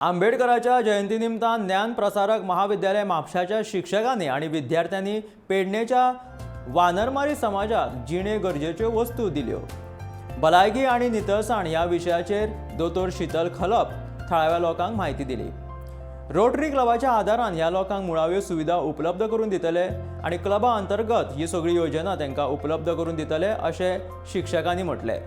आंबेडकरांच्या जयंतीनिमित्तान ज्ञान प्रसारक महाविद्यालय म्हापशाच्या शिक्षकांनी आणि विद्यार्थ्यांनी पेडणेच्या वानरमारी समाजाक जिणे गरजेच्यो वस्तू दिल्यो। भलायकी आणि नितळसाण ह्या विशयाचेर दोतोर शीतल खलप थळाव्या लोकांक माहिती दिली। रोटरी क्लबाच्या आदारान ह्या लोकांक मुळाव्यो सुविधा उपलब्ध करून दितले आणि क्लबा अंतर्गत ही सगळी योजना तांकां उपलब्ध करून दितले अशें शिक्षकांनी म्हटले।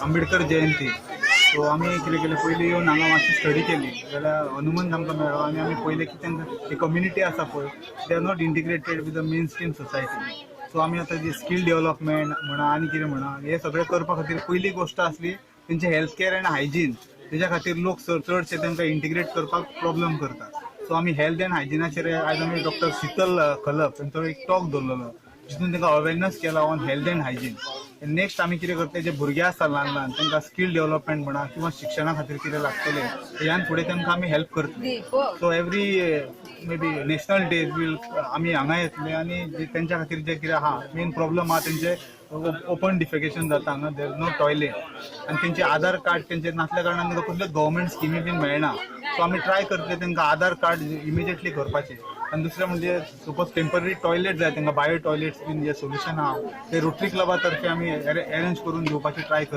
आंबेडकर जयंती सो आम्ही कितें केलें पयलीं येवन हांगा मातशी स्टडी केली जाल्यार अनुमान आमकां मेळ्ळो आनी आमी पळयलें की तांकां कम्युनिटी आसा पळय they are not integrated with the main stream society. So आमी आतां जी स्कील डेव्हलपमेंट म्हणा आनी कितें म्हणा हे सगळें करपा खातीर पयली गोश्ट आसली तेंचे हेल्थ केअर एंड हायजीन, तेज्या खातीर लोक चडशे तांकां इंटिग्रेट करपाक प्रॉब्लम करता। सो आमी हेल्थ एंड हायजिनाचेर आयज आमी डॉक्टर शीतल खलप तांचो एक टॉक दवरलेलो जितून तांकां अवेरनेस केला on health end hygiene. Next आमी कितें करता जे भुरगे आसता ल्हान ल्हान तांकां स्कील डेव्हलपमेंट म्हणा किंवा शिक्षणा खातीर कितें लागतलें ह्यान फुडें तांकां आमी हेल्प करतले। So every may be national day will आमी हांगा येतले आनी तेंच्या खातीर जे कितें आहा मेन प्रॉब्लम आहा तेंचे ओपन डिफेकेशन जाता हांगा देर नो टॉयलेट आनी तेंचे आधार कार्ड तेंचे नासल्या कारणान तांकां कसल्यो गव्हर्मेंट स्किमी बीन मेळना। सो आमी ट्राय करतले तांकां आधार कार्ड इमिजिएटली करपाचें। आनी दुसरें म्हणजे सपोज टेम्पररी टॉयलेट जाय तांकां बायो टॉयलेट्स बीन जे सोल्युशन आहा ते रोटरी क्लबा तर्फे आमी अरेंज करून दिवपाची ट्राय करता।